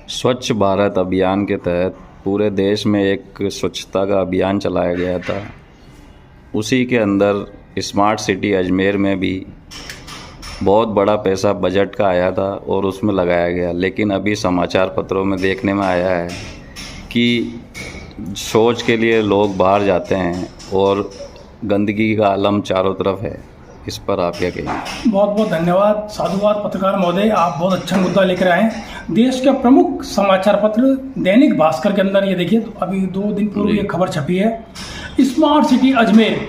स्वच्छ भारत अभियान के तहत पूरे देश में एक स्वच्छता का अभियान चलाया गया था। उसी के अंदर स्मार्ट सिटी अजमेर में भी बहुत बड़ा पैसा बजट का आया था और उसमें लगाया गया, लेकिन अभी समाचार पत्रों में देखने में आया है कि शौच के लिए लोग बाहर जाते हैं और गंदगी का आलम चारों तरफ है। इस पर आप क्या कहेंगे? बहुत बहुत धन्यवाद, साधुवाद पत्रकार महोदय, आप बहुत अच्छा मुद्दा लेकर आए हैं। देश के प्रमुख समाचार पत्र दैनिक भास्कर के अंदर ये देखिए, तो अभी 2 दिन पूर्व ये खबर छपी है, स्मार्ट सिटी अजमेर,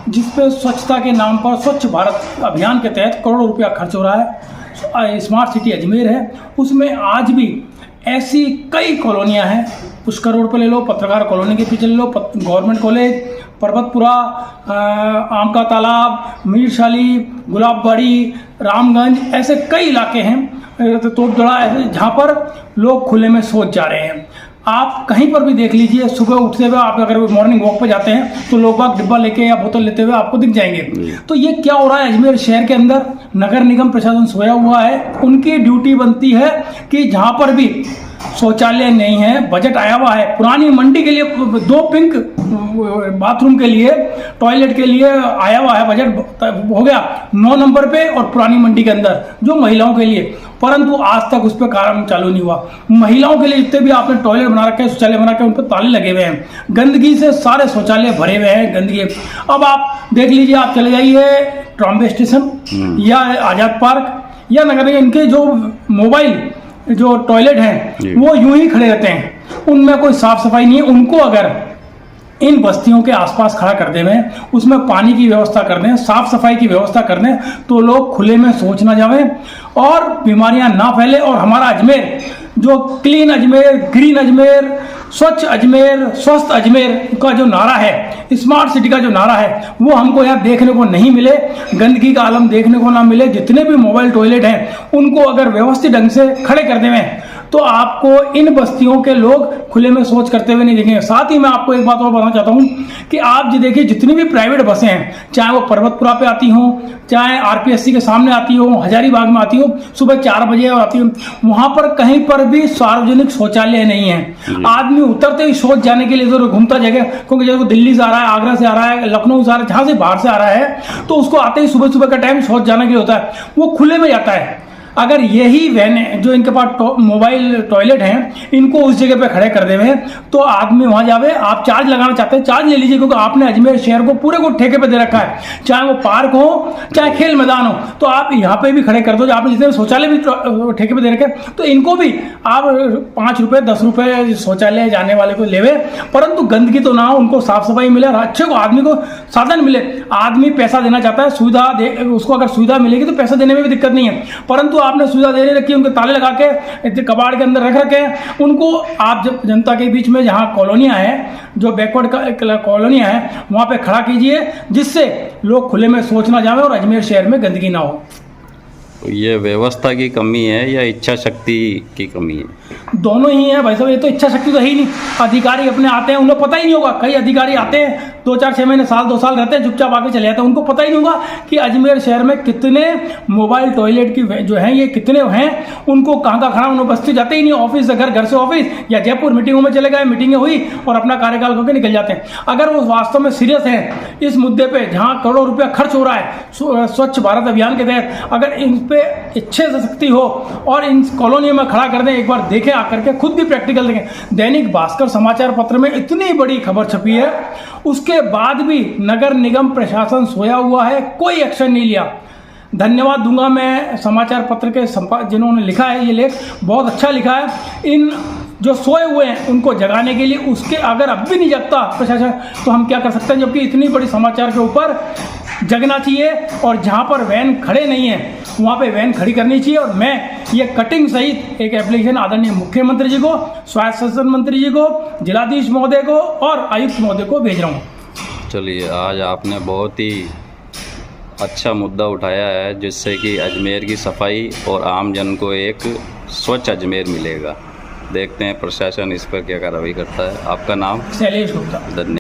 जिसपे स्वच्छता के नाम पर स्वच्छ भारत अभियान के तहत करोड़ों रुपया खर्च हो रहा है। स्मार्ट सिटी अजमेर है, उसमें आज भी ऐसी कई कॉलोनियां हैं। पुष्कर रोड पे ले लो, पत्रकार कॉलोनी के पीछे ले लो, गवर्नमेंट कॉलेज, पर्वतपुरा, आम का तालाब, मीरशाली, गुलाबबाड़ी, रामगंज, ऐसे कई इलाके हैं, तोपदड़ा, ऐसे जहाँ पर लोग खुले में शौच जा रहे हैं। आप कहीं पर भी देख लीजिए, सुबह उठते हुए आप अगर मॉर्निंग वॉक पे जाते हैं तो लोग बाग डिब्बा लेके या बोतल लेते हुए आपको दिख जाएंगे। तो ये क्या हो रहा है अजमेर शहर के अंदर? नगर निगम प्रशासन सोया हुआ है। उनकी ड्यूटी बनती है कि जहाँ पर भी शौचालय नहीं है, बजट आया हुआ है, पुरानी मंडी के लिए 2 पिंक बाथरूम के लिए, टॉयलेट के लिए आया हुआ है, बजट हो गया 9 नंबर पे, और पुरानी मंडी के अंदर जो महिलाओं के लिए, परंतु आज तक उस पर काम चालू नहीं हुआ। महिलाओं के लिए जितने भी आपने टॉयलेट बना रखे हैं, शौचालय बना रखे हैं, उन पर ताले लगे हुए हैं, गंदगी से सारे शौचालय भरे हुए हैं गंदगी। अब आप देख लीजिए, आप चले जाइए ट्राम्बे स्टेशन या आजाद पार्क या नगर निगम, इनके जो मोबाइल जो टॉयलेट हैं वो यूं ही खड़े रहते हैं, उनमें कोई साफ सफाई नहीं है। उनको अगर इन बस्तियों के आसपास खड़ा कर दें, उसमें पानी की व्यवस्था कर दें, साफ सफाई की व्यवस्था कर दें, तो लोग खुले में शौच ना जावें और बीमारियां ना फैले। और हमारा अजमेर जो क्लीन अजमेर, ग्रीन अजमेर, स्वच्छ अजमेर, स्वस्थ अजमेर का जो नारा है, स्मार्ट सिटी का जो नारा है, वो हमको यहाँ देखने को नहीं मिले, गंदगी का आलम देखने को ना मिले। जितने भी मोबाइल टॉयलेट हैं उनको अगर व्यवस्थित ढंग से खड़े कर दें तो आपको इन बस्तियों के लोग खुले में शौच करते हुए नहीं देखेंगे। साथ ही मैं आपको एक बात और बताना चाहता हूँ कि आप जो देखिए, जितनी भी प्राइवेट बसें हैं, चाहे वो पर्वतपुरा पे आती हों, चाहे आरपीएससी के सामने आती हो, हजारीबाग में आती हो, सुबह 4 बजे आती हो, वहां पर कहीं पर भी सार्वजनिक शौचालय नहीं है। आदमी उतरते ही शौच जाने के लिए जरूर घूमता जगह, क्योंकि जब वो दिल्ली से आ रहा है, आगरा से आ रहा है, लखनऊ से आ रहा है, जहां से बाहर से आ रहा है, तो उसको आते ही सुबह सुबह का टाइम शौच जाने के लिए होता है, वो खुले में जाता है। अगर यही वैन जो इनके पास मोबाइल टॉयलेट हैं, इनको उस जगह पे खड़े कर देवे तो आदमी वहां जावे। आप चार्ज लगाना चाहते हैं, चार्ज ले लीजिए, क्योंकि आपने अजमेर शहर को पूरे को ठेके पे दे रखा है, चाहे वो पार्क हो चाहे खेल मैदान हो, तो आप यहाँ पे भी खड़े कर दो। आपने जितने शौचालय भी ठेके पे दे रखे, तो इनको भी आप 5 रुपए 10 रुपए शौचालय जाने वाले को लेवे, परंतु गंदगी तो ना हो, उनको साफ सफाई मिले, अच्छे को आदमी को साधन मिले। आदमी पैसा देना चाहता है, सुविधा उसको अगर सुविधा मिलेगी तो पैसा देने में भी दिक्कत नहीं है, परंतु आपने सुविधा दे रखी है, उनके ताले लगा के कबाड़ के अंदर रख रखे हैं। उनको आप जब जनता के बीच में, जहां कॉलोनियां हैं, जो बैकवर्ड कॉलोनियां हैं, वहां पे खड़ा कीजिए, जिससे लोग खुले में शौच ना जावे और अजमेर शहर में गंदगी ना हो। ये व्यवस्था की कमी है या इच्छा शक्ति की कमी है? दोनों ही है भाई साहब। ये तो इच्छा शक्ति तो है ही नहीं। अधिकारी अपने आते हैं, उन्हें पता ही नहीं होगा। कई अधिकारी आते हैं, 2-4 6 महीने, साल 2 साल रहते हैं, चुपचाप आके चले जाते हैं, उनको पता ही नहीं होगा कि अजमेर शहर में कितने मोबाइल टॉयलेट की जो हैं, ये कितने हैं, उनको कहाँ का खड़ा, उन्हें बस्ती जाते ही नहीं, ऑफिस से घर, घर से ऑफिस, या जयपुर मीटिंगों में चले गए, मीटिंगें हुई और अपना कार्यकाल करके निकल जाते हैं। अगर वो वास्तव में सीरियस है इस मुद्दे पर, जहाँ करोड़ों रुपया खर्च हो रहा है स्वच्छ भारत अभियान के तहत, अगर इन पे इच्छा शक्ति हो और इन कॉलोनियों में खड़ा कर दें, एक बार देखें आकर के, खुद भी प्रैक्टिकल देखें। दैनिक भास्कर समाचार पत्र में इतनी बड़ी खबर छपी है, उसके बाद भी नगर निगम प्रशासन सोया हुआ है, कोई एक्शन नहीं लिया। धन्यवाद दूंगा मैं समाचार पत्र के जिन्होंने लिखा है ये लेख, बहुत अच्छा लिखा है। इन जो सोए हुए हैं उनको जगाने के लिए, उसके अगर अब भी नहीं जगता प्रशासन, तो हम क्या कर सकते हैं? जबकि इतनी बड़ी समाचार के ऊपर जगना चाहिए, और जहाँ पर वैन खड़े नहीं है वहाँ पे वैन खड़ी करनी चाहिए। और मैं ये कटिंग सहित एक एप्लीकेशन आदरणीय मुख्यमंत्री जी को, स्वास्थ्य शासन मंत्री जी को, जिलाधीश महोदय को और आयुक्त महोदय को भेज रहा हूँ। चलिए, आज आपने बहुत ही अच्छा मुद्दा उठाया है, जिससे कि अजमेर की सफाई और आम जन को एक स्वच्छ अजमेर मिलेगा। देखते हैं प्रशासन इस पर क्या कार्रवाई करता है। आपका नाम? शैलेश गुप्ता। धन्यवाद।